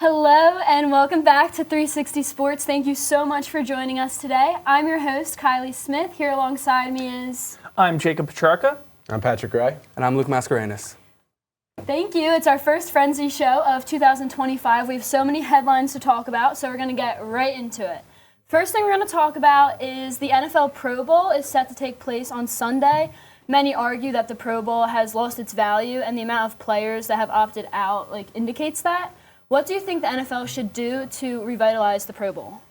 Hello and welcome back to 360 Sports. Thank you so much for joining us today. I'm your host, Kylie Smith. Here alongside me is... I'm Jacob Petrarca. I'm Patrick Gray. And I'm Luke Mascarenhas. Thank you. It's our first Frenzy show of 2025. We have so many headlines to talk about, so we're going to get right into it. First thing we're going to talk about is the NFL Pro Bowl is set to take place on Sunday. Many argue that the Pro Bowl has lost its value, and the amount of players that have opted out indicates that. What do you think the NFL should do to revitalize the Pro Bowl?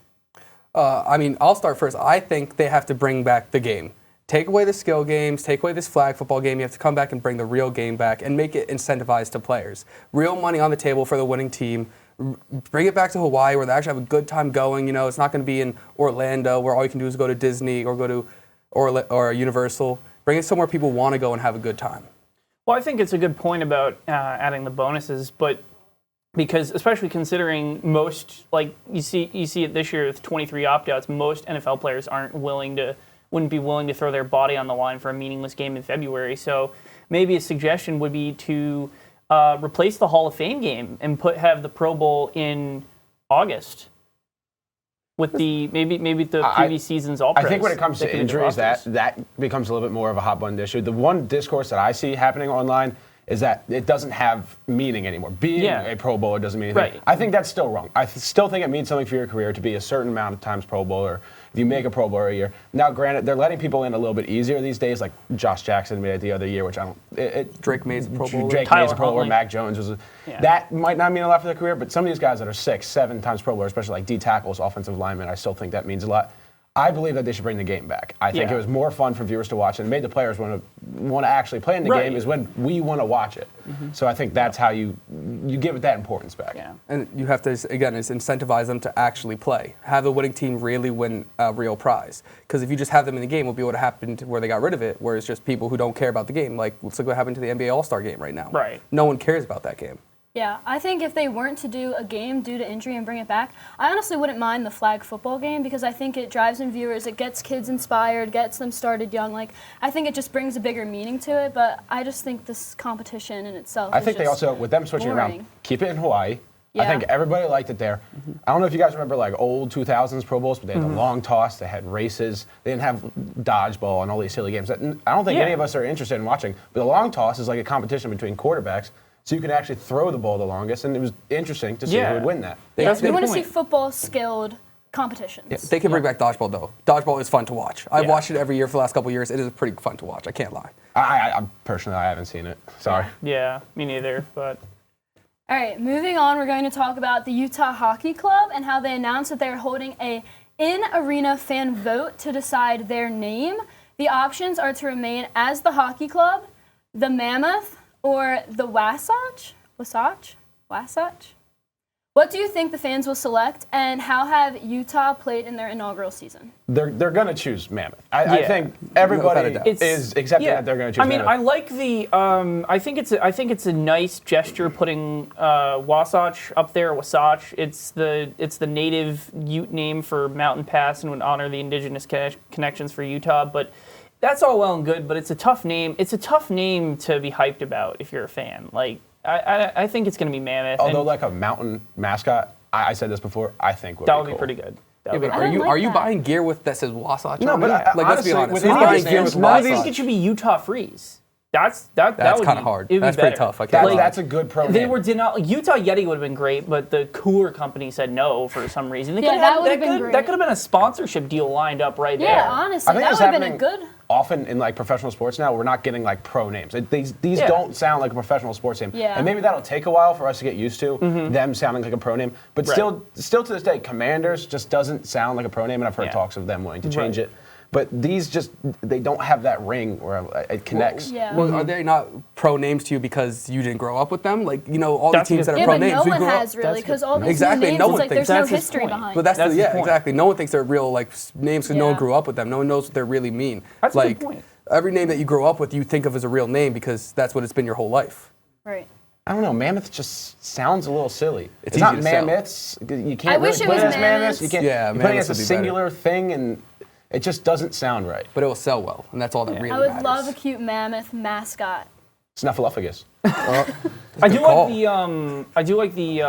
I'll start first. I think they have to bring back the game. Take away the skill games, take away this flag football game. You have to come back and bring the real game back and make it incentivized to players. Real money on the table for the winning team. Bring it back to Hawaii where they actually have a good time going. You know, it's not going to be in Orlando where all you can do is go to Disney or go to or Universal. Bring it somewhere people want to go and have a good time. Well, I think it's a good point about adding the bonuses, but because especially considering most, you see it this year with 23 opt-outs, most NFL players wouldn't be willing to throw their body on the line for a meaningless game in February. So maybe a suggestion would be to replace the Hall of Fame game and have the Pro Bowl in August with maybe the previous season's all-pros. I think when it comes to injuries, that becomes a little bit more of a hot button issue. The one discourse that I see happening online is that it doesn't have meaning anymore. Being a Pro Bowler doesn't mean anything. Right. I think that's still wrong. I still think it means something for your career to be a certain amount of times Pro Bowler. If you make a Pro Bowler a year. Now, granted, they're letting people in a little bit easier these days, like Josh Jackson made it the other year, which I don't... Drake made a Pro Bowler. Drake made a Pro Bowler. Mac Jones was... That might not mean a lot for their career, but some of these guys that are 6, 7 times Pro Bowler, especially like D tackles, offensive linemen, I still think that means a lot. I believe that they should bring the game back. I think it was more fun for viewers to watch, and made the players want to actually play in the game is when we want to watch it. Mm-hmm. So I think that's how you give it that importance back. Yeah. And you have to, again, incentivize them to actually play. Have the winning team really win a real prize. Because if you just have them in the game, what would happen to where they got rid of it, where it's just people who don't care about the game. Let's look what happened to the NBA All-Star game right now. Right. No one cares about that game. Yeah, I think if they weren't to do a game due to injury and bring it back, I honestly wouldn't mind the flag football game because I think it drives in viewers, it gets kids inspired, gets them started young. I think it just brings a bigger meaning to it, but I just think this competition in itself I think they also, with them switching around, keep it in Hawaii. Yeah. I think everybody liked it there. Mm-hmm. I don't know if you guys remember old 2000s Pro Bowls, but they had the long toss, they had races, they didn't have dodgeball and all these silly games. I don't think any of us are interested in watching, but the long toss is like a competition between quarterbacks. So you can actually throw the ball the longest, and it was interesting to see who would win that. We want to see football skilled competitions. Yeah, they can bring back dodgeball, though. Dodgeball is fun to watch. I've watched it every year for the last couple of years. It is pretty fun to watch. I can't lie. I personally, I haven't seen it. Sorry. Yeah, me neither. But all right, moving on, we're going to talk about the Utah Hockey Club and how they announced that they're holding a in-arena fan vote to decide their name. The options are to remain as the Hockey Club, the Mammoth, or the Wasatch? What do you think the fans will select, and how have Utah played in their inaugural season? They're going to choose Mammoth. I think everybody is accepting that they're going to choose Mammoth. I like the. I think it's a nice gesture putting Wasatch up there. Wasatch. It's the native Ute name for Mountain Pass and would honor the indigenous connections for Utah, but. That's all well and good, but it's a tough name. It's a tough name to be hyped about if you're a fan. I think it's going to be Mammoth. Although, a mountain mascot, I said this before, I think would be be pretty good. Are you buying gear that says Wasatch? No, but let's be honest. Who's buying gear with Wasatch? I think it should be Utah Freeze. That's kind of hard. That's pretty tough. That's a good pro. They were Utah Yeti would have been great, but the cooler company said no for some reason. That would have been great. That could have been a sponsorship deal lined up right there. Yeah, honestly, that would have been a good. Often in professional sports now, we're not getting pro names. These don't sound like a professional sports name. Yeah. And maybe that'll take a while for us to get used to them sounding like a pro name. But still to this day, Commanders just doesn't sound like a pro name, and I've heard talks of them wanting to change it. But these they don't have that ring where it connects. Well, are they not pro names to you because you didn't grow up with them? All the teams that are pro names. Yeah, but no one has really, because all these names, there's no history behind. But that's exactly. No one thinks they're real names because no one grew up with them. No one knows what they really mean. That's a good point. Every name that you grow up with, you think of as a real name because that's what it's been your whole life. Right. I don't know. Mammoth just sounds a little silly. It's not mammoths. You can't. I wish it was mammoths. You can't. You put it as a singular thing and. It just doesn't sound right. But it will sell well, and that's all that really matters. I would love a cute mammoth mascot. Snuffleupagus. I do like the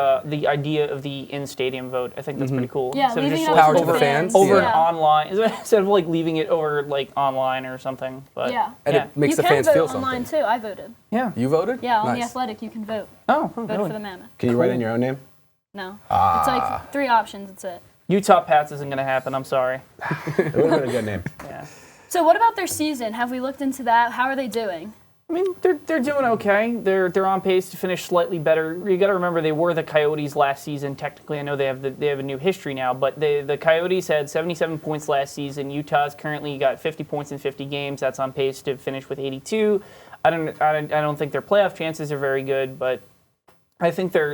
idea of the in-stadium vote. I think that's pretty cool. Yeah, instead leaving of it just up to to the fans. over online, instead of like leaving it over like online or something. But Yeah. And it makes the fans you feel can vote online something. too. I voted. yeah. You voted? Yeah, on The Nice. Athletic you can vote. Oh, Vote really? for the Mammoth. Can you write in your own name? No. It's like 3 options. That's it. Utah Pats isn't gonna happen. I'm sorry. It would have been a good name. Yeah. So what about their season? Have we looked into that? How are they doing? I mean, they're doing okay. They're on pace to finish slightly better. You got to remember they were the Coyotes last season. Technically, I know they have a new history now, but the Coyotes had 77 points last season. Utah's currently got 50 points in 50 games. That's on pace to finish with 82. I don't think their playoff chances are very good, but I think they're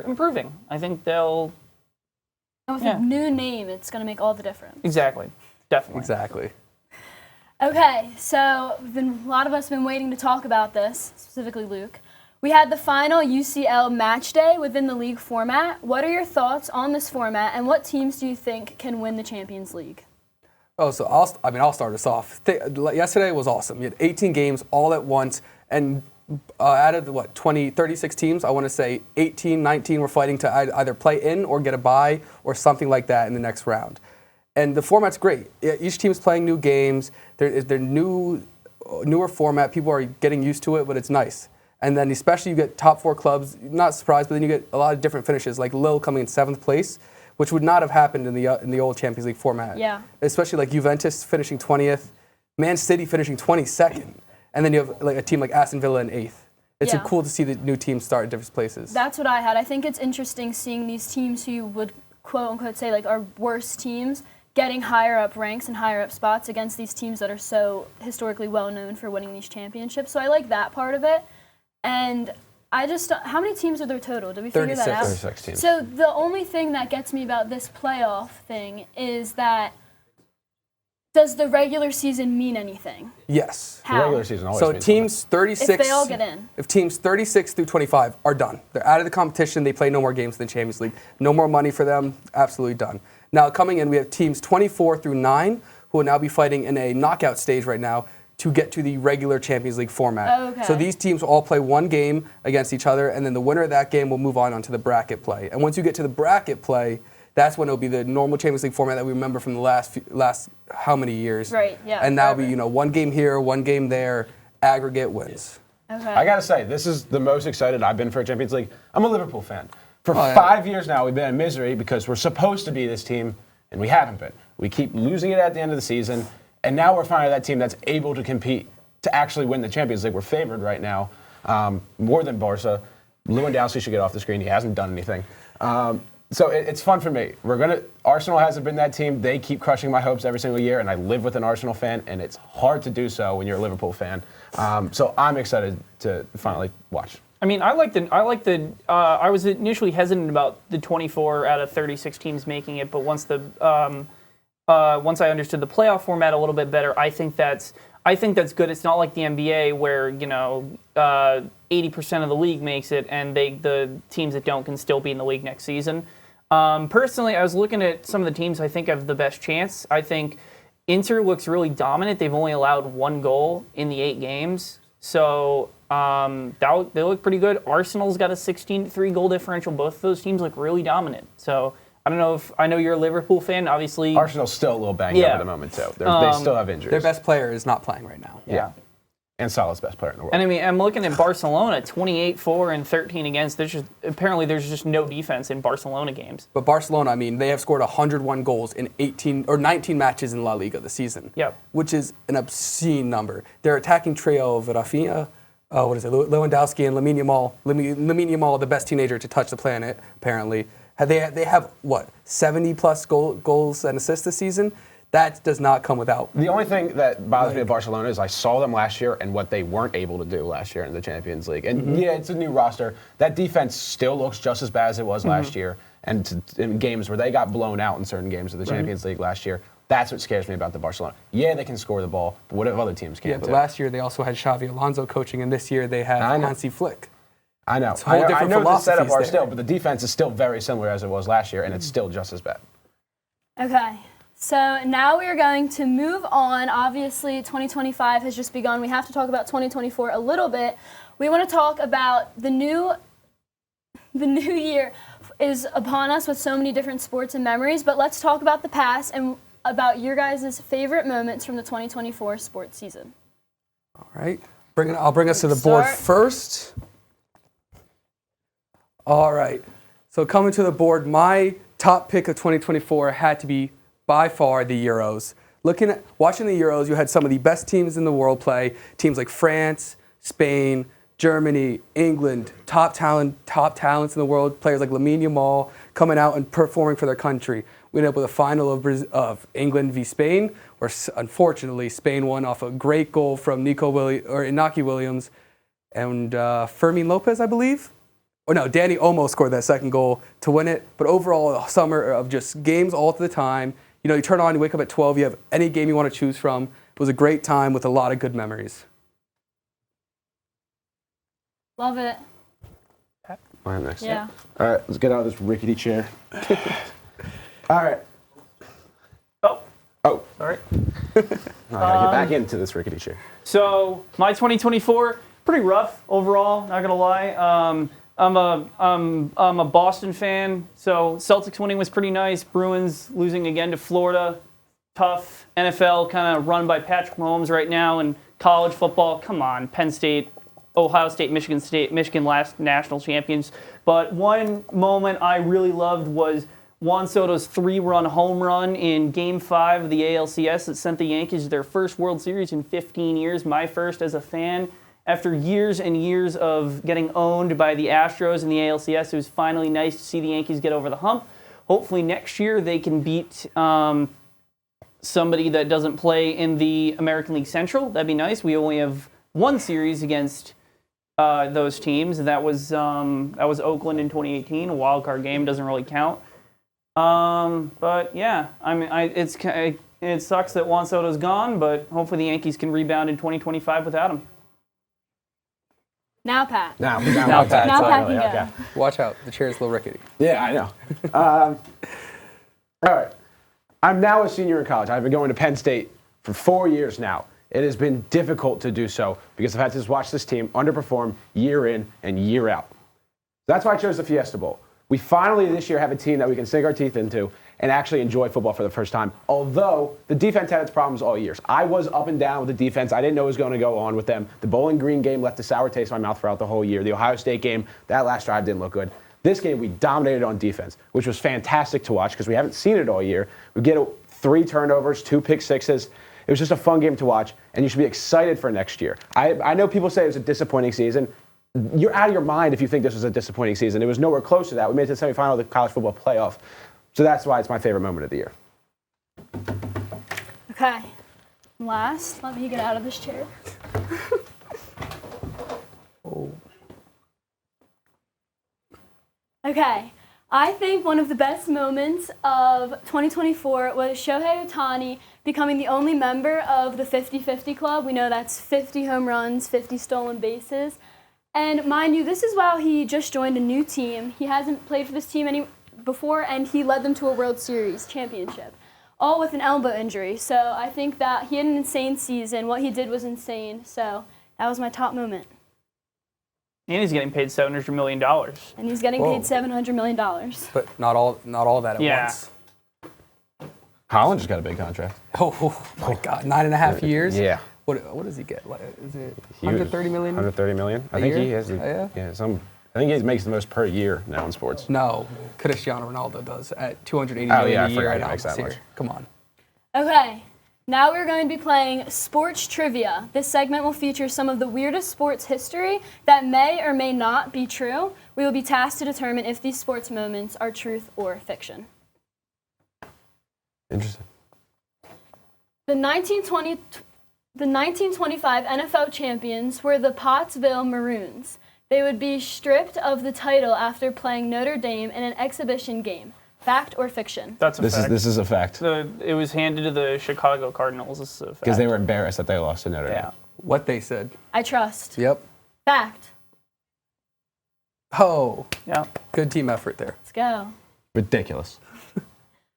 improving. I think they'll And with a new name, it's going to make all the difference. exactly, definitely. Exactly. Okay, so a lot of us have been waiting to talk about this, specifically Luke. We had the final UCL match day within the league format. What are your thoughts on this format, and what teams do you think can win the Champions League? Oh, so I'll start us off. Yesterday was awesome. You had 18 games all at once, and out of the 36 teams, I want to say 18, 19 were fighting to either play in or get a bye or something like that in the next round. And the format's great. Each team's playing new games. They're newer format. People are getting used to it, but it's nice. And then especially you get top 4 clubs, not surprised, but then you get a lot of different finishes, like Lille coming in 7th place, which would not have happened in the old Champions League format. Yeah. Especially like Juventus finishing 20th, Man City finishing 22nd, and then you have like a team like Aston Villa in 8th. It's cool to see the new teams start at different places. That's what I had. I think it's interesting seeing these teams who you would quote unquote say like are worse teams getting higher up ranks and higher up spots against these teams that are so historically well known for winning these championships. So I like that part of it. And I just, how many teams are there total? Did we figure that out? 36 teams. So the only thing that gets me about this playoff thing is that does the regular season mean anything? Yes. The How? regular season always So means teams 36. If they all get in. If teams 36 through 25 are done, they're out of the competition. They play no more games in the Champions League. No more money for them. Absolutely done. Now coming in, we have teams 24 through 9 who will now be fighting in a knockout stage right now to get to the regular Champions League format. Okay. So these teams will all play one game against each other, and then the winner of that game will move on onto the bracket play. And once you get to the bracket play, that's when it'll be the normal Champions League format that we remember from the last how many years. Right, yeah, And now forever. be, one game here, one game there, aggregate wins. Okay. I gotta say, this is the most excited I've been for a Champions League. I'm a Liverpool fan. For 5 years now, we've been in misery because we're supposed to be this team, and we haven't been. We keep losing it at the end of the season, and now we're finally that team that's able to compete to actually win the Champions League. We're favored right now, more than Barca. Lewandowski should get off the screen. He hasn't done anything. So it's fun for me. Arsenal hasn't been that team. They keep crushing my hopes every single year, and I live with an Arsenal fan, and it's hard to do so when you're a Liverpool fan. So I'm excited to finally watch. I mean, I was initially hesitant about the 24 out of 36 teams making it, but once once I understood the playoff format a little bit better, I think that's good. It's not like the NBA where 80% of the league makes it, and the teams that don't can still be in the league next season. Personally, I was looking at some of the teams I think have the best chance. I think Inter looks really dominant. They've only allowed 1 goal in the 8 games, so they look pretty good. Arsenal's got a 16-3 goal differential. Both of those teams look really dominant. So I don't know I know you're a Liverpool fan, obviously. Arsenal's still a little banged up at the moment, too. They still have injuries. Their best player is not playing right now. Yeah. And Salah's best player in the world. And I mean, I'm looking at Barcelona, 28-4 and 13 against. Apparently there's just no defense in Barcelona games. But Barcelona, I mean, they have scored 101 goals in 19 matches in La Liga this season. Yep. Which is an obscene number. Their attacking trio of Rafinha, Lewandowski and Lamine Yamal, the best teenager to touch the planet, apparently. They have 70 plus goals and assists this season. That does not come without. The only thing that bothers me at Barcelona is I saw them last year and what they weren't able to do last year in the Champions League. And yeah, it's a new roster. That defense still looks just as bad as it was last year. And in games where they got blown out in certain games of the Champions League last year, that's what scares me about the Barcelona. Yeah, they can score the ball, but what if other teams can't? Yeah, but last year they also had Xavi Alonso coaching, and this year they have Hansi Flick. I know. It's a whole different I know the setup are there. still, but the defense is still very similar as it was last year, and it's still just as bad. Okay. So now we are going to move on. Obviously, 2025 has just begun. We have to talk about 2024 a little bit. We want to talk about the new year is upon us with so many different sports and memories, but let's talk about the past and about your guys' favorite moments from the 2024 sports season. All right. I'll bring us to the board first. All right. So coming to the board, my top pick of 2024 had to be by far the Euros. Watching the Euros, you had some of the best teams in the world play. Teams like France, Spain, Germany, England, top talents in the world. Players like Lamine Yamal coming out and performing for their country. We ended up with a final of England v Spain, where unfortunately Spain won off a great goal from Inaki Williams and Fermin Lopez, I believe. Oh no, Danny Olmo scored that second goal to win it. But overall, a summer of just games all the time. You know, you turn on, you wake up at 12, you have any game you want to choose from. It was a great time with a lot of good memories. Love it. I'm next. Yeah. All right, let's get out of this rickety chair. All right. Oh. Sorry. I gotta get back into this rickety chair. So my 2024, pretty rough overall. Not gonna lie. I'm a Boston fan, so Celtics winning was pretty nice. Bruins losing again to Florida, tough. NFL kind of run by Patrick Mahomes right now, and college football. Come on, Penn State, Ohio State, Michigan last national champions. But one moment I really loved was Juan Soto's 3-run home run in Game 5 of the ALCS that sent the Yankees to their first World Series in 15 years, my first as a fan. After years and years of getting owned by the Astros in the ALCS, it was finally nice to see the Yankees get over the hump. Hopefully next year they can beat somebody that doesn't play in the American League Central. That'd be nice. We only have one series against those teams. That was Oakland in 2018. A wild card game doesn't really count. But yeah, I mean, it sucks that Juan Soto's gone, but hopefully the Yankees can rebound in 2025 without him. Now Pat. Now Pat can go. Okay. Watch out, the chair is a little rickety. Yeah, I know. All right. I'm now a senior in college. I've been going to Penn State for 4 years now. It has been difficult to do so because I've had to just watch this team underperform year in and year out. That's why I chose the Fiesta Bowl. We finally this year have a team that we can sink our teeth into and actually enjoy football for the first time, although the defense had its problems all years. I was up and down with the defense. I didn't know what was going to go on with them. The Bowling Green game left a sour taste in my mouth throughout the whole year. The Ohio State game, that last drive didn't look good. This game, we dominated on defense, which was fantastic to watch because we haven't seen it all year. We get 3 turnovers, 2 pick sixes. It was just a fun game to watch, and you should be excited for next year. I know people say it was a disappointing season. You're out of your mind if you think this was a disappointing season. It was nowhere close to that. We made it to the semifinal of the college football playoff. So that's why it's my favorite moment of the year. Okay. Last, let me get out of this chair. Okay. I think one of the best moments of 2024 was Shohei Ohtani becoming the only member of the 50-50 club. We know that's 50 home runs, 50 stolen bases. And mind you, this is while he just joined a new team. He hasn't played for this team before, and he led them to a World Series championship, all with an elbow injury. So I think that he had an insane season. What he did was insane. So that was my top moment. And he's getting paid $700 million. And he's getting paid $700 million. But not all that at once. Holland just got a big contract. Oh my God, 9.5 years? Yeah. What does he get? Is it 130 million? 130 million. I think year? he has. Yeah. I think he makes the most per year now in sports. No, Cristiano Ronaldo does at 280 million a year. I forgot he makes that much. Come on. Okay. Now we're going to be playing Sports Trivia. This segment will feature some of the weirdest sports history that may or may not be true. We will be tasked to determine if these sports moments are truth or fiction. Interesting. The 1925 NFL champions were the Pottsville Maroons. They would be stripped of the title after playing Notre Dame in an exhibition game. Fact or fiction? That's a fact. This is a fact. It was handed to the Chicago Cardinals. This is a fact. Because they were embarrassed that they lost to Notre Dame. Yeah. What they said. I trust. Yep. Fact. Oh. Yeah. Good team effort there. Let's go. Ridiculous.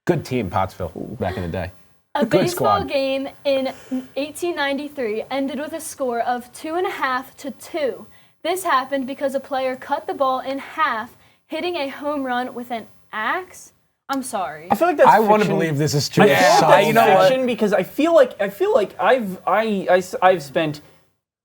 Good team, Pottsville, back in the day. A Good baseball squad. game in 1893 ended with a score of 2.5 to 2. This happened because a player cut the ball in half, hitting a home run with an axe. I'm sorry. I feel like that's I want to fiction. believe this is true. I feel like that's you know what? fiction because I feel like I've spent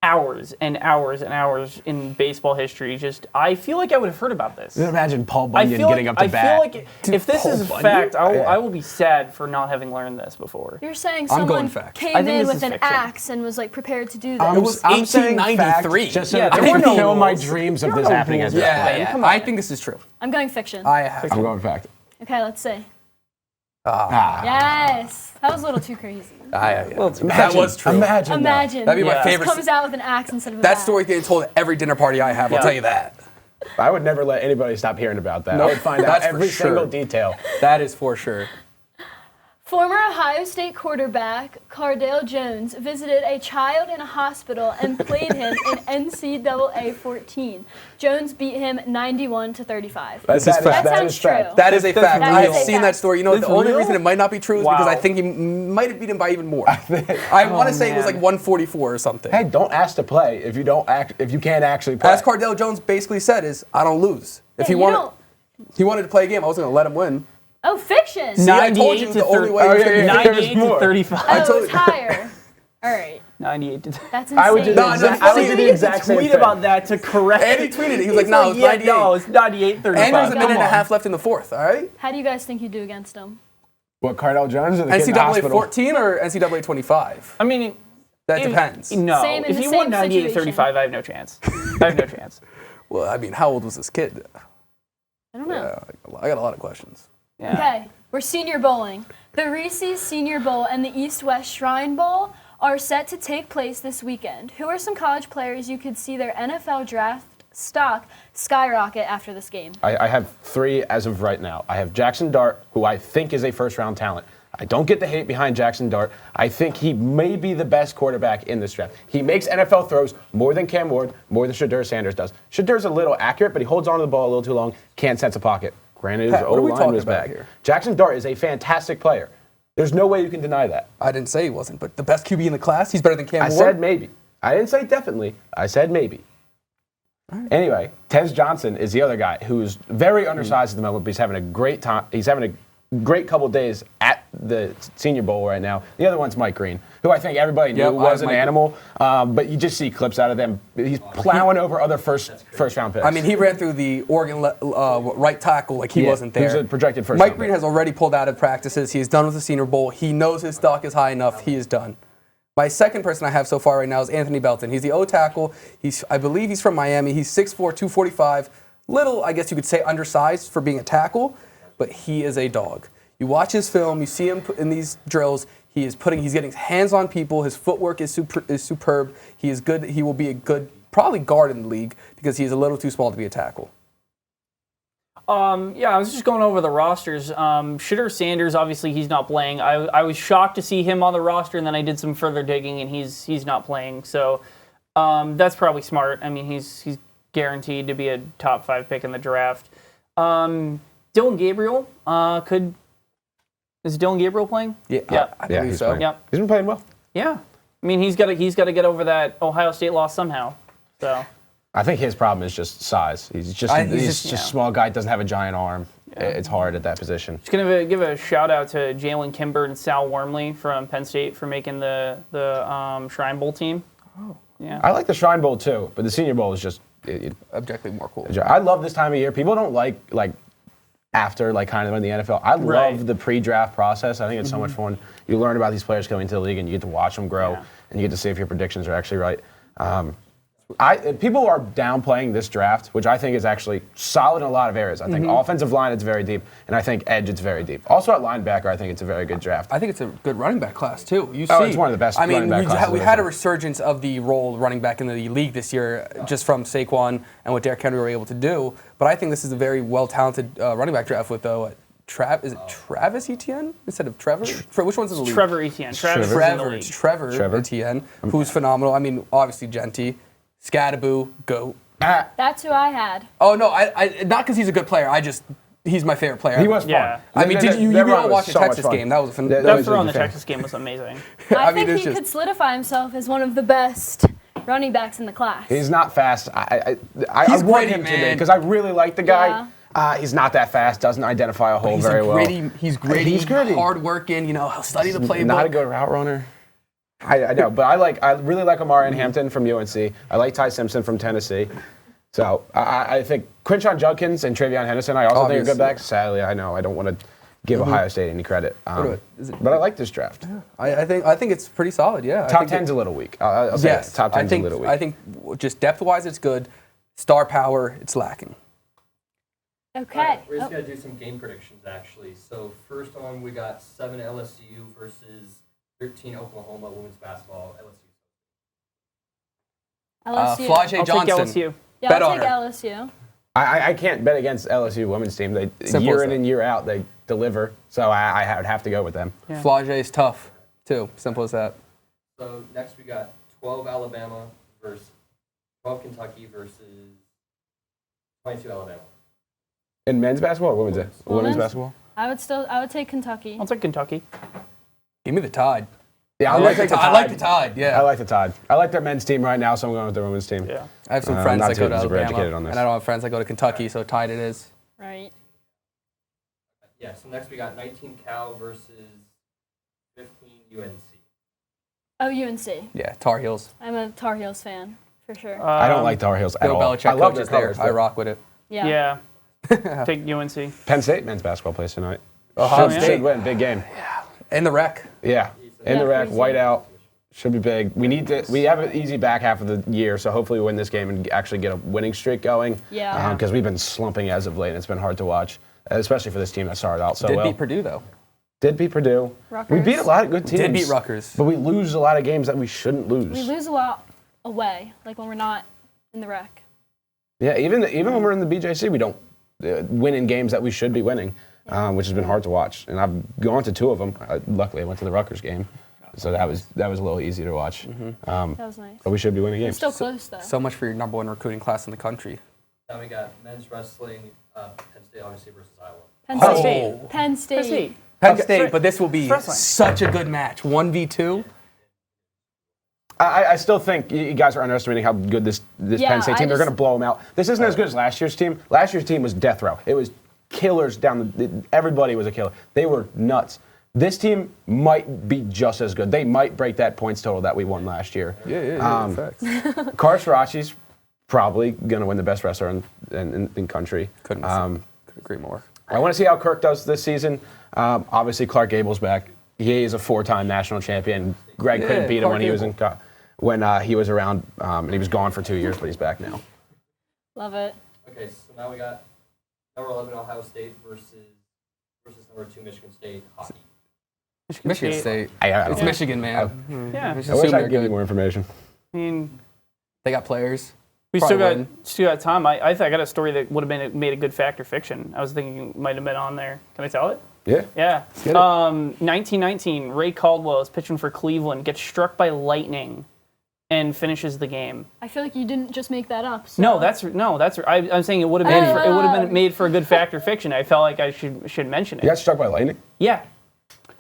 hours and hours and hours in baseball history. I feel like I would have heard about this. Imagine Paul Bunyan getting up to bat. I feel like if this Paul is a Bunyan? fact, I will be sad for not having learned this before. You're saying I'm going someone fact. came I think in this with is an fiction. axe and was like prepared to do that. It was I'm saying 1893. fact, just so Yeah, I there can were no fulfill my rules. dreams of There this were no happening rules. as Yeah, well. yeah. I think this is true. I'm going fiction. I'm going fact. Okay, let's see. Ah. Yes. That was a little too crazy. That Imagine- was true. Imagine. Imagine. That'd be my Yeah. favorite. Comes out with an axe instead of a That bat. story's getting told at every dinner party I have. I'll Yeah. tell you that. That. I would never let anybody stop hearing about that. No, I would find out that's for every sure. single detail. That is for sure. Former Ohio State quarterback Cardale Jones visited a child in a hospital and played him in NCAA 14. Jones beat him 91 to 35. This is That fact. That is sounds fact. true. That is a fact. That I is have a seen fact. that story. You know, It's the only real? reason it might not be true is because Wow. I think he might have beat him by even more. I want to say it was like man. 144 or something. Hey, don't ask to play if you can't actually play. As Cardale Jones basically said, is I don't lose. If he you wanted to play a game, I wasn't going to let him win. Oh, fiction. See, I told you 98 the to only 30 way. Oh, you yeah, could- yeah. 98 more. to 35. Oh, told it's you. higher. All right. 98 to 30. That's insane. I would do the exact- I would do the exact same tweet thing. about that to correct. And he tweeted it. He was like, no, it's yeah, 98. no, it's 98, 35. And there's a minute Come and a on. half left in the fourth, all right? How do you guys think you do against him? What, Cardale Jones or the kid in the NCAA hospital? 14 or NCAA 25? I mean, That depends. No, Same in if the you won same 98 situation. 35, I have no chance. I have no chance. Well, I mean, how old was this kid? I don't know. I got a lot of questions. Yeah. Okay, we're senior bowling. The Reese's Senior Bowl and the East-West Shrine Bowl are set to take place this weekend. Who are some college players you could see their NFL draft stock skyrocket after this game? I have 3 as of right now. I have Jackson Dart, who I think is a first-round talent. I don't get the hate behind Jackson Dart. I think he may be the best quarterback in this draft. He makes NFL throws more than Cam Ward, more than Shadur Sanders does. Shadur's a little accurate, but he holds onto the ball a little too long, can't sense a pocket. Granted, his Pat, what are we O-line talking was about back. here? Jackson Dart is a fantastic player. There's no way you can deny that. I didn't say he wasn't, but the best QB in the class, he's better than Cam I Ward. said maybe. I didn't say definitely. I said maybe. Anyway, Tez Johnson is the other guy who's very undersized at the moment, but he's having a great time. He's having a great couple days at the Senior Bowl right now. The other one's Mike Green, who I think everybody knew Yep, was an Mike- animal, but you just see clips out of them. He's plowing over other first-round picks. I mean, he ran through the Oregon right tackle like he Yeah, wasn't he there. was a projected first Mike round Green pick. has already pulled out of practices. He is done with the Senior Bowl. He knows his stock is high enough. He is done. My second person I have so far right now is Anthony Belton. He's the O tackle. I believe he's from Miami. He's 6'4", 245. Little, I guess you could say, undersized for being a tackle, but he is a dog. You watch his film. You see him in these drills. He's getting hands on people. His footwork is superb. He is good. He will be a good, probably guard in the league because he is a little too small to be a tackle. Yeah, I was just going over the rosters. Shadur Sanders, obviously, he's not playing. I was shocked to see him on the roster, and then I did some further digging, and he's not playing. So that's probably smart. I mean, he's guaranteed to be a top 5 pick in the draft. Dylan Gabriel is Dylan Gabriel playing? Yeah, I believe he's so. playing. Yeah. He's been playing well. Yeah. I mean, he's got to get over that Ohio State loss somehow. So. I think his problem is just size. He's just a small guy, doesn't have a giant arm. Yeah. It's hard at that position. Just gonna give a shout out to Jalen Kimber and Sal Wormley from Penn State for making the Shrine Bowl team. Oh, yeah. I like the Shrine Bowl too, but the Senior Bowl is just objectively more cool. I love this time of year. People don't like after kind of in the NFL. I love the pre-draft process. I think it's so much fun. You learn about these players coming into the league, and you get to watch them grow, and you get to see if your predictions are actually right. People are downplaying this draft, which I think is actually solid in a lot of areas. I think offensive line, it's very deep, and I think edge, it's very deep. Also at linebacker, I think it's a very good draft. I think it's a good running back class too. It's one of the best running back classes. We had a resurgence of the role running back in the league this year, just from Saquon and what Derrick Henry were able to do. But I think this is a very well-talented running back draft with is it Travis Etienne instead of Trevor? Which one's in the league? Trevor Etienne. Trevor Etienne, who's phenomenal. I mean, obviously Genty, Scadaboo, GOAT. That's who I had. Oh no, I not because he's a good player. he's my favorite player. He was fun. Yeah. I mean, did you all watch the Texas game? That was That That was throw in the fan. Texas game was amazing. I mean, think it's he just- could solidify himself as one of the best running backs in the class. He's not fast. I He's want gritty, him to be man. because I really like the guy. He's not that fast. Doesn't identify a hole He's very well. He's gritty. He's gritty. Hard working. He'll study the playbook. Not a good route runner. I know, but I really like Amarian Hampton from UNC. I like Ty Simpson from Tennessee. So I think Quinshon Judkins and Travion Henderson, I also think are good backs. Sadly, I know I don't want to give Ohio State any credit. But I like this draft. I think it's pretty solid. Yeah. Top 10's a little weak. I'll say Yes. that. Top 10's a little weak. I think just depth-wise, it's good. Star power, it's lacking. Okay. Alright, we're just going to do some game predictions, actually. So first one, we got 7 LSU versus 13 Oklahoma women's basketball. LSU. Flage I'll Johnson. take LSU. Yeah, Bet I'll on take her. LSU. I can't bet against LSU women's team. They Simple year as in that. and year out they deliver. So I would have to go with them. Yeah. Flage is tough, too. Simple as that. So next we got 12 Alabama versus 12 Kentucky versus 22 Alabama. In men's basketball or women's Women's. women's basketball? I would take Kentucky. I'll take Kentucky. Give me the Tide. Yeah, I like the Tide. Yeah. I like the Tide. I like their men's team right now, so I'm going with their women's team. Yeah. I have some I'm friends not that go to super educated Alabama, on this. and I don't have friends that go to Kentucky, so Tide it is. Right. Yeah, so next we got 19 Cal versus 15 UNC. Oh, UNC. Yeah, Tar Heels. I'm a Tar Heels fan, for sure. I don't like Tar Heels at Bill all. Belichick I love their coaches there. colors. I rock with it. yeah. Yeah. Take UNC. Penn State men's basketball plays tonight. Ohio Should State. win. Big game. And the Rec. Yeah. In the Yeah, rack, crazy. white out. Should be big. We have an easy back half of the year, so hopefully we win this game and actually get a winning streak going. Yeah. Because we've been slumping as of late, and it's been hard to watch, especially for this team that started out so Did well. beat Purdue, though. Did beat Purdue. Rutgers. We beat a lot of good teams. Did beat Rutgers. But we lose a lot of games that we shouldn't lose. We lose a lot away, like when we're not in the rec. Yeah, even when we're in the BJC, we don't win in games that we should be winning, which has been hard to watch. And I've gone to 2 of them. Luckily, I went to the Rutgers game, so that was a little easy to watch. That was nice. But we should be winning It's games. still close, though. So much for your number 1 recruiting class in the country. Now we got men's wrestling, Penn State obviously versus Iowa. Penn Penn State. State. Penn State. Penn State. Penn Okay, State, sorry. but this will be Wrestling. such a good match. 1v2. I still think you guys are underestimating how good this Yeah, Penn State team. They're just- going to blow them out. This isn't as good as last year's team. Last year's team was death row. It was killers down everybody was a killer. They were nuts. This team might be just as good. They might break that points total that we won last year. Yeah. Facts. Kara Sarachi's probably going to win the best wrestler in country. Couldn't agree more. I want to see how Kirk does this season. Obviously, Clark Gable's back. He is a 4-time national champion. Greg couldn't beat him Clark when he was Gable. when he was around, and he was gone for 2 years, but he's back now. Love it. Okay, so now we got number 11 Ohio State versus number 2 Michigan State hockey. Michigan State. I don't It's know. Michigan, man. Yeah. Just I wish assume I they're could give you good. more information. I mean, They got players. we Probably still got time. I got a story that would have made a good fact or fiction. I was thinking might have been on there. Can I tell it? Yeah. Yeah. Get it. 1919, Ray Caldwell is pitching for Cleveland, gets struck by lightning, and finishes the game. I feel like you didn't just make that up. So. No, I'm saying it would have been made for a good fact or fiction. I felt like I should mention it. You got struck by lightning? Yeah.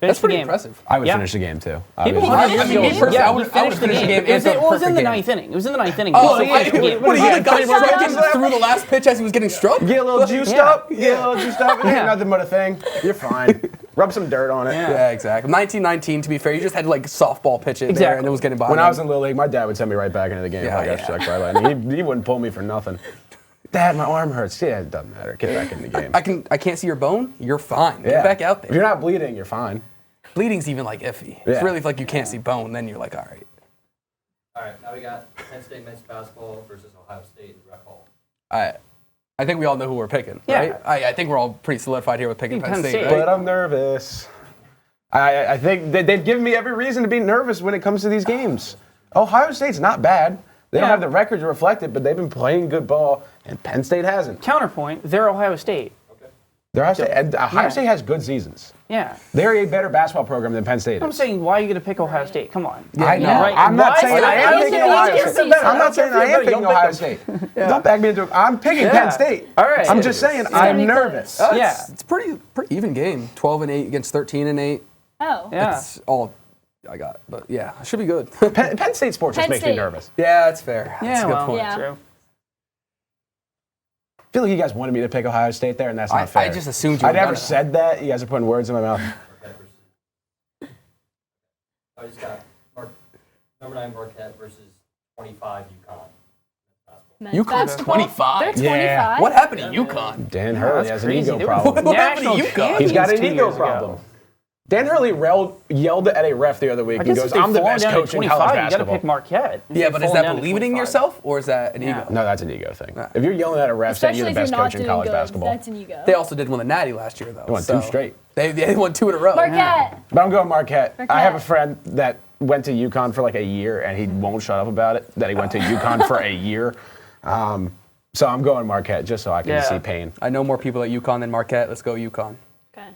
That's Finished the pretty game. impressive. I would Yeah. finish the game too. People Obviously. want I mean, me personally, I would've finished the game It was and in the perfect game. ninth inning. It was in the ninth inning. Oh, He finished the game. what, he got Three more struck runs and threw the last pitch as he was getting struck? Get a little juiced Yeah. up. Get a little juiced up. It ain't Yeah. nothing but a thing. You're fine. Rub some dirt on it. Yeah. Yeah, exactly. 1919, to be fair, you just had to like softball pitch it there Exactly. and it was getting by. When them. I was in Little League, my dad would send me right back into the game if I got struck by lightning. He wouldn't pull me for nothing. Dad, my arm hurts. Yeah, it doesn't matter. Get back in the game. I can't see your bone. You're fine. Yeah. Get back out If there. you're not bleeding, you're fine. Bleeding's even like iffy. Yeah. It's really like you can't see bone, then you're like, all right. All right, now we got Penn State men's basketball versus Ohio State in Rec Hall. I think we all know who we're picking, Yeah. right? I think we're all pretty solidified here with picking Penn Penn State, State. right? But I'm nervous. I think they've given me every reason to be nervous when it comes to these games. Ohio State's not bad. They don't Yeah. have the record to reflect it, but they've been playing good ball, and Penn State hasn't. Counterpoint, they're Ohio State. Okay. They're Ohio State has good seasons. Yeah. They're a better basketball program than Penn State is. I'm saying, why are you going to pick Ohio State? Come on. I know. Right. I'm not Why? saying I am picking Ohio State. I'm not saying I am picking Ohio State. Don't back me into it. I'm picking Penn State. All right. I'm just saying I'm nervous. It's pretty pretty even game. 12-8 against 13-8. Oh. Yeah. That's all I got. But yeah, it should be good. Penn State sports just makes me nervous. Yeah, that's fair. Yeah, that's a good well, point. Yeah. true. I feel like you guys wanted me to pick Ohio State there, and that's not fair. I just assumed you I were never gonna. said that. You guys are putting words in my mouth. I just got number 9 Marquette versus 25 UConn. Men's UConn's basketball. 25. They're 25. Yeah. What happened to UConn? Dan Hurley has an ego They were problem. national What happened to UConn? He's got an champions 2 ego years ago. problem. Dan Hurley yelled at a ref the other week I and guess goes, if "I'm the they've best fallen down coach to in 25, college you got to basketball." pick Marquette. Yeah, If but they've is fallen that down to believing in 25. yourself or is that an ego? No, that's an ego thing. If you're yelling at a ref saying you're Especially the if best you're not coach in doing college good. basketball, That's an ego. They also did win the Natty last year, though. they won 2 straight. They won 2 in a row. Marquette. But I'm going Marquette. I Marquette. have a friend that went to UConn for like a year, and he won't shut up about it, that he went to UConn for a year. So I'm going Marquette just so I can see pain. I know more people at UConn than Marquette. Let's go UConn. Okay.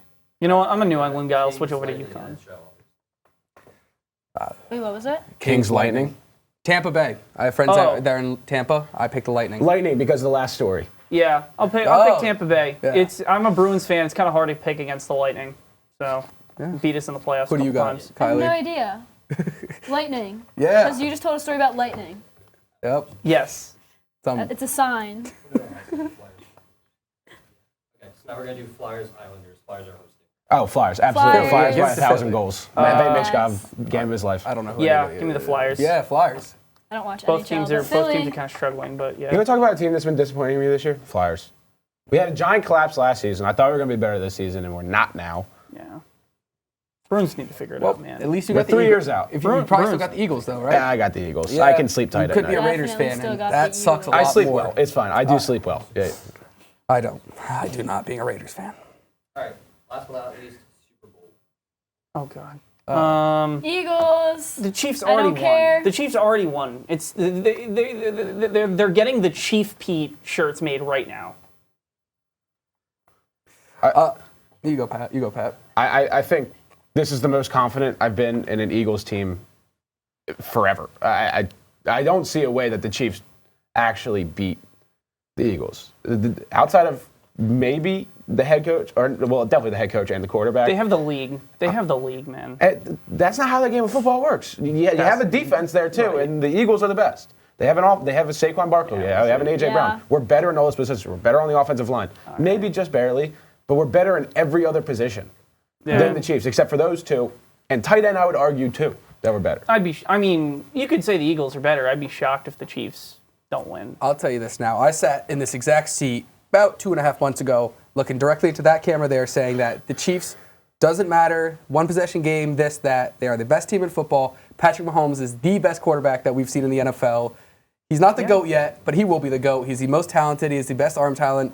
You know what? I'm a New England guy. I'll switch over to UConn. Wait, what was it? Kings Lightning. Tampa Bay. I have friends Oh. there in Tampa. I picked the Lightning. Lightning because of the last story. Yeah, I'll pick Tampa Bay. Yeah. I'm a Bruins fan. It's kind of hard to pick against the Lightning. So, beat us in the playoffs Who do you a couple got, times. I have Kylie? no idea. Lightning. Yeah. Because you just told a story about lightning. Yep. Yes. It's a sign. Okay, so now we're going to do Flyers Islanders. Flyers are hosting. Oh, Flyers. Absolutely. Flyers. Flyers by 1,000 goals. Mitch got Yes. game of his life. I don't know who Yeah, anybody give me the is. Flyers. Yeah, Flyers. I don't watch Both NHL, teams but are Philly. kind of struggling, but yeah. You want to talk about a team that's been disappointing me this year? Flyers. We had a giant collapse last season. I thought we were going to be better this season, and we're not now. Yeah. Bruins need to figure it Well, out, man. at least you We're got the 3 Eagles. years out. If you probably still Bruins. got the Eagles, though, right? Yeah, I got the Eagles. Yeah, I can sleep tight You at could be a night. Raiders Definitely fan, still and got that the sucks a Eagles. lot I sleep more. well. It's fine. I do sleep well. Yeah. I don't. I do not, being a Raiders fan. All right, last but not least, Super Bowl. Oh, God. Eagles. The Chiefs I already don't care. won. The Chiefs already won. It's they're getting the Chief Pete shirts made right now. You go, Pat. You go, Pat. I think this is the most confident I've been in an Eagles team forever. I don't see a way that the Chiefs actually beat the Eagles. Outside of maybe the head coach, or well, definitely the head coach and the quarterback. They have the league. They have the league, man. That's not how the game of football works. You have a defense there too, Right. and the Eagles are the best. They have They have a Saquon Barkley. They have an AJ Brown. We're better in all those positions. We're better on the offensive line. Maybe just barely, but we're better in every other position than the Chiefs, except for those two. And tight end, I would argue too that we're better. I mean, you could say the Eagles are better. I'd be shocked if the Chiefs don't win. I'll tell you this now. I sat in this exact seat about 2.5 months ago, looking directly into that camera there, saying that the Chiefs doesn't matter, one possession game, this, that. They are the best team in football. Patrick Mahomes is the best quarterback that we've seen in the NFL. He's not the GOAT yet, but he will be the GOAT. He's the most talented. He has the best arm talent.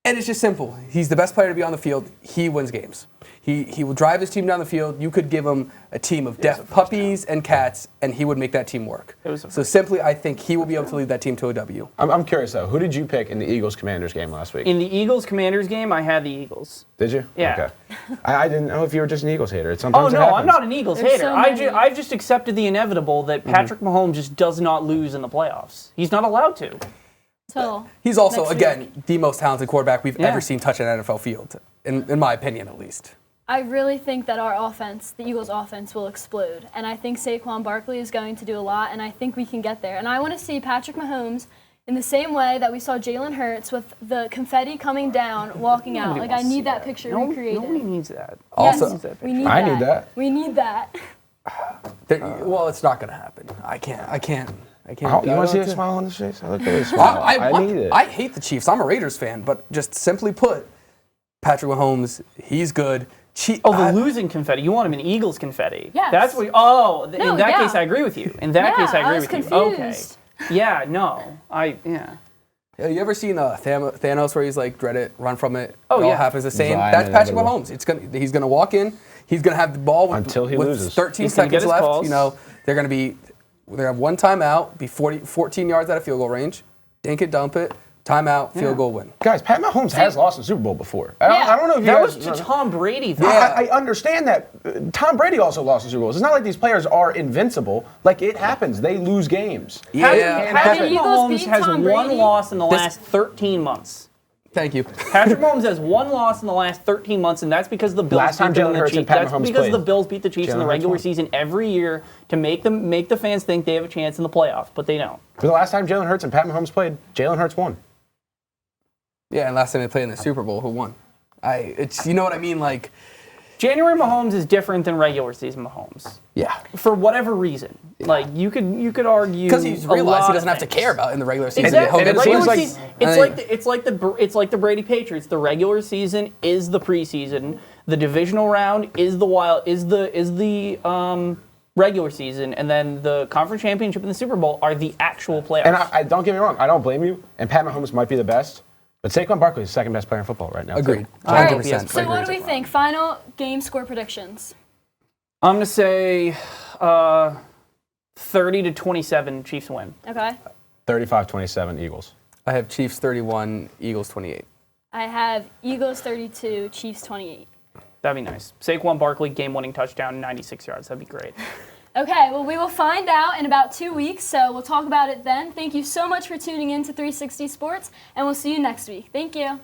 And it's just simple. He's the best player to be on the field. He wins games. He will drive his team down the field. You could give him a team of deaf puppies and cats, and he would make that team work. So simply, I think he will be able to lead that team to a W. I'm curious though. Who did you pick in the Eagles-Commanders game last week? In the Eagles-Commanders game, I had the Eagles. Did you? Yeah. Okay. I didn't know if you were just an Eagles hater. Oh, Sometimes it no, I'm happens. not an Eagles There's hater. so many. I've just accepted the inevitable that Patrick Mahomes just does not lose in the playoffs. He's not allowed to. So He's also, next again, week. the most talented quarterback we've Yeah. ever seen touch an NFL field, in my opinion, at least. I really think that our offense, the Eagles' offense, will explode. And I think Saquon Barkley is going to do a lot, and I think we can get there. And I want to see Patrick Mahomes in the same way that we saw Jalen Hurts with the confetti coming down, walking out. Nobody Like, wants I to see need that picture recreated. Nobody needs that. Also- Yes, we need I that. need that. We need that. Well, it's not going to happen. I can't. You want to see a smile on his face? I look at his smile. I need it. I hate the Chiefs. I'm a Raiders fan, but just simply put, Patrick Mahomes, he's good. The losing confetti. You want him in Eagles confetti. Yes. That's what. No, in that yeah. case, I agree with you. In that case, I agree was with confused. you. Okay. Yeah. No. Yeah. Yeah, you ever seen Thanos where he's like, dread it, run from it? Oh, it all yeah. happens the same. Zion That's Patrick inevitable. Mahomes. He's gonna walk in. He's gonna have the ball with, Until he with loses. 13 He's gonna get seconds his left. calls. You know, they're gonna have one timeout, be 14 yards out of field goal range, dink it, dump it, Timeout, field goal win. Guys, Pat Mahomes has lost in the Super Bowl before. I don't know if you that guys was to Tom Brady. No, I understand that. Tom Brady also lost in Super Bowls. It's not like these players are invincible. Like, it happens. They lose games. Patrick Eagles Mahomes beat has Tom one Brady? loss in the last 13 months. Thank you. Patrick Mahomes has one loss in the last 13 months, and that's because the Bills Last time beat them Jalen in the Hurts and Chiefs. Pat That's Mahomes because played. the Bills beat the Chiefs in Jalen the Hurts regular won. season every year to make the fans think they have a chance in the playoffs, but they don't. For the last time Jalen Hurts and Pat Mahomes played, Jalen Hurts won. Yeah, and last time they played in the Super Bowl, who won? You know what I mean? Like, January Mahomes is different than regular season Mahomes. yeah. For whatever reason. Like, you could argue Because he's a realized lot he doesn't of have to things. care about in the regular season. Exactly. He'll get The his regular wins. season, it's like the Brady Patriots. The regular season is the preseason. The divisional round is the regular season, and then the conference championship and the Super Bowl are the actual playoffs. And I don't get me wrong, I don't blame you. And Pat Mahomes might be the best, but Saquon Barkley is the second best player in football right now. Agreed. All right, 100%. so what do we think? Final game score predictions. I'm going to say 30-27 Chiefs win. Okay. 35-27 Eagles. I have Chiefs 31, Eagles 28. I have Eagles 32, Chiefs 28. That'd be nice. Saquon Barkley, game-winning touchdown, 96 yards. That'd be great. Okay, well, we will find out in about 2 weeks, so we'll talk about it then. Thank you so much for tuning in to 360 Sports, and we'll see you next week. Thank you.